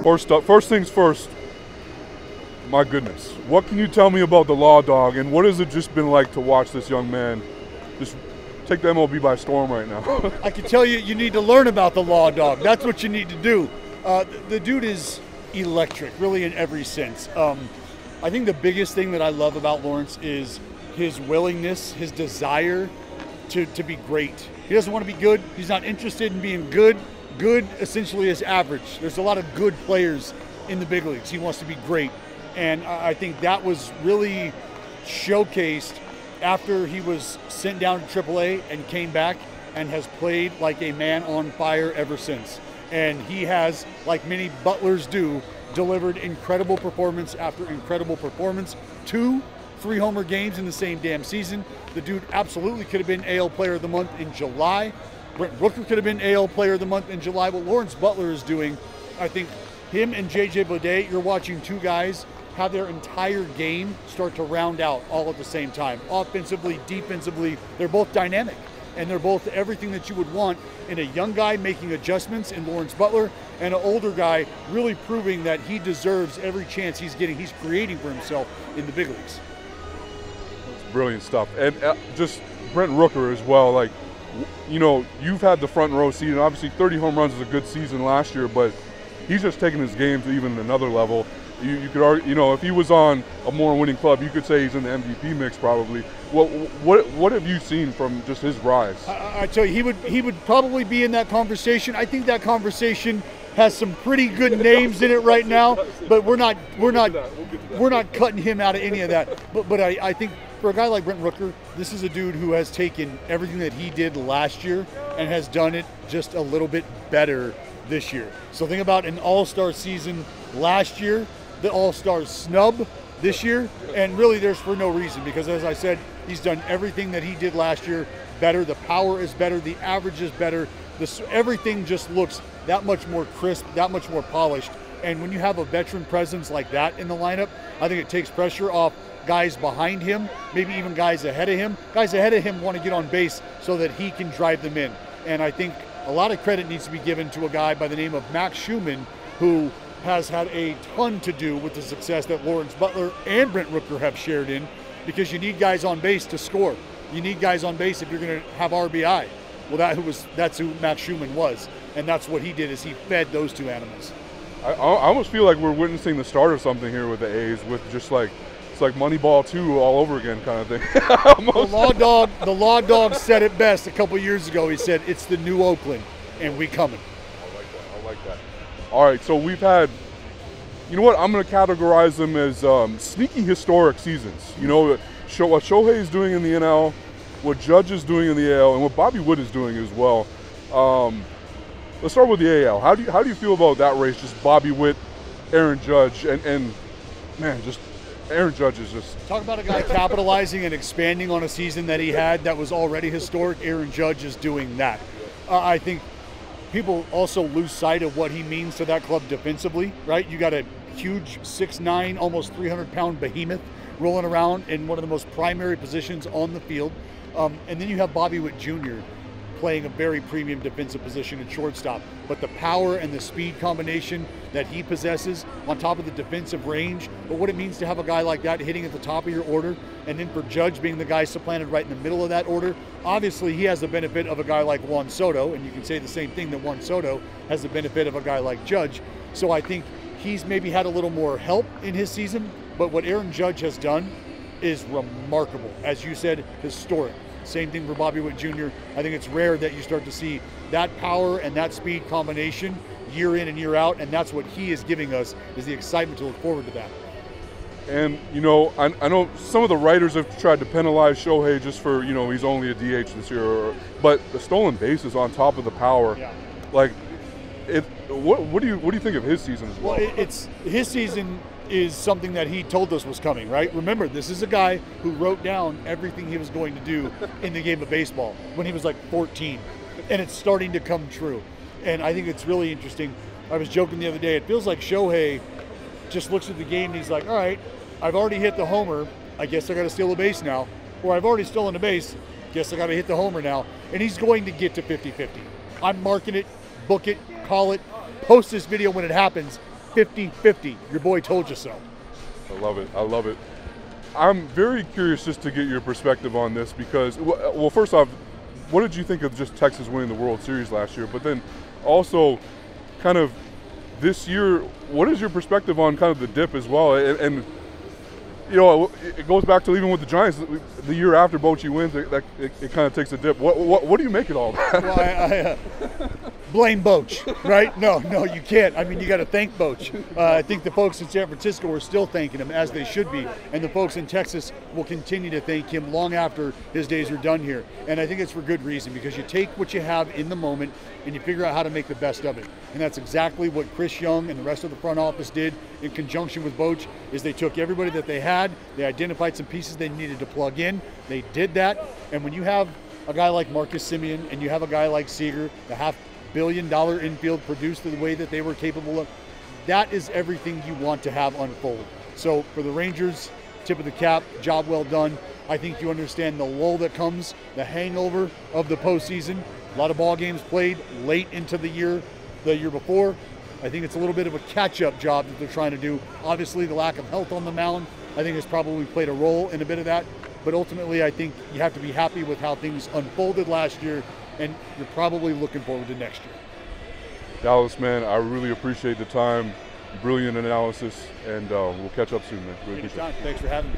First things first. My goodness, what can you tell me about the Law Dog, and what has it just been like to watch this young man just take the MLB by storm right now? I can tell you, you need to learn about the Law Dog. That's what you need to do. The dude is electric, really, in every sense. I think the biggest thing that I love about Lawrence is his willingness, his desire to be great. He doesn't want to be good. He's not interested in being good. Good essentially is average. There's a lot of good players in the big leagues. He wants to be great. And I think that was really showcased after he was sent down to AAA and came back and has played like a man on fire ever since. And he has, like many Butlers do, delivered incredible performance after incredible performance. 2 3-homer games in the same damn season. The dude absolutely could have been AL Player of the Month in July. Brent Rooker could have been AL Player of the Month in July. What Lawrence Butler is doing, I think him and JJ Bleday, you're watching 2 guys have their entire game start to round out all at the same time. Offensively, defensively, they're both dynamic. And they're both everything that you would want in a young guy making adjustments in Lawrence Butler, and an older guy really proving that he deserves every chance he's getting. He's creating for himself in the big leagues. It's brilliant stuff. And just Brent Rooker as well. Like, you know, you've had the front row seat, and obviously 30 home runs was a good season last year, but he's just taking his game to even another level. You could argue, you know, if he was on a more winning club, you could say he's in the MVP mix probably. What have you seen from just his rise? I tell you, he would probably be in that conversation. I think that conversation has some pretty good names in it right now, but we're not cutting him out of any of that. But I think for a guy like Brent Rooker, this is a dude who has taken everything that he did last year and has done it just a little bit better this year. So think about an all-star season last year, the all-star snub this year, and really there's for no reason, because as I said, he's done everything that he did last year better. The power is better, the average is better, everything just looks that much more crisp, that much more polished. And when you have a veteran presence like that in the lineup, I think it takes pressure off guys behind him, maybe even guys ahead of him. Guys ahead of him want to get on base so that he can drive them in. And I think a lot of credit needs to be given to a guy by the name of Max Schumann, who has had a ton to do with the success that Lawrence Butler and Brent Rooker have shared in, because you need guys on base to score. You need guys on base if you're going to have RBI. Well, that's who Max Schumann was, and that's what he did, is he fed those 2 animals. I almost feel like we're witnessing the start of something here with the A's, with just like, it's like Moneyball 2 all over again kind of thing. The Law Dog said it best a couple years ago. He said, it's the new Oakland, and we coming. I like that. All right, so we've had, you know what, I'm going to categorize them as sneaky historic seasons. You know, what Shohei is doing in the NL, what Judge is doing in the AL, and what Bobby Witt is doing as well. Let's start with the AL. How do you feel about that race, just Bobby Witt, Aaron Judge, and man, just Aaron Judge is just... Talk about a guy capitalizing and expanding on a season that he had that was already historic. Aaron Judge is doing that. I think people also lose sight of what he means to that club defensively, right? You got a huge 6'9", almost 300-pound behemoth rolling around in one of the most primary positions on the field. And then you have Bobby Witt Jr. playing a very premium defensive position at shortstop. But the power and the speed combination that he possesses on top of the defensive range, but what it means to have a guy like that hitting at the top of your order, and then for Judge being the guy supplanted right in the middle of that order, obviously he has the benefit of a guy like Juan Soto, and you can say the same thing, that Juan Soto has the benefit of a guy like Judge. So I think he's maybe had a little more help in his season, but what Aaron Judge has done is remarkable. As you said, historic. Same thing for Bobby Witt Jr. I think it's rare that you start to see that power and that speed combination year in and year out, and that's what he is giving us, is the excitement to look forward to that. And, you know, I know some of the writers have tried to penalize Shohei just for, you know, he's only a DH this year, but the stolen bases on top of the power, yeah. Like, what do you think of his season as well? Well, his season is something that he told us was coming, right? Remember, this is a guy who wrote down everything he was going to do in the game of baseball when he was like 14, and it's starting to come true. And I think it's really interesting. I was joking the other day, it feels like Shohei just looks at the game and he's like, all right, I've already hit the homer, I guess I got to steal a base now. Or I've already stolen a base, guess I got to hit the homer now. And he's going to get to 50-50. I'm marking it, book it, call it, post this video when it happens. 50-50. Your boy told you so. I love it. I love it. I'm very curious just to get your perspective on this because, well, first off, what did you think of just Texas winning the World Series last year? But then also kind of this year, what is your perspective on kind of the dip as well? And you know, it goes back to even with the Giants, the year after Bochy wins, it kind of takes a dip. What do you make of all that? Well, I blame Boch, right? No, you can't. I mean, you got to thank Boch. I think the folks in San Francisco are still thanking him, as they should be, and the folks in Texas will continue to thank him long after his days are done here. And I think it's for good reason, because you take what you have in the moment and you figure out how to make the best of it. And that's exactly what Chris Young and the rest of the front office did in conjunction with Boch, is they took everybody that they had, they identified some pieces they needed to plug in, they did that, and when you have a guy like Marcus Semien and you have a guy like Seager, the $500 million infield produced the way that they were capable of, that is everything you want to have unfold. So for the Rangers, tip of the cap, job well done. I think you understand the lull that comes, the hangover of the postseason. A lot of ball games played late into the year before. I think it's a little bit of a catch-up job that they're trying to do. Obviously, the lack of health on the mound, I think, has probably played a role in a bit of that. But ultimately, I think you have to be happy with how things unfolded last year, and you're probably looking forward to next year. Dallas, man, I really appreciate the time. Brilliant analysis, and we'll catch up soon, man. Really appreciate it. Thanks for having me.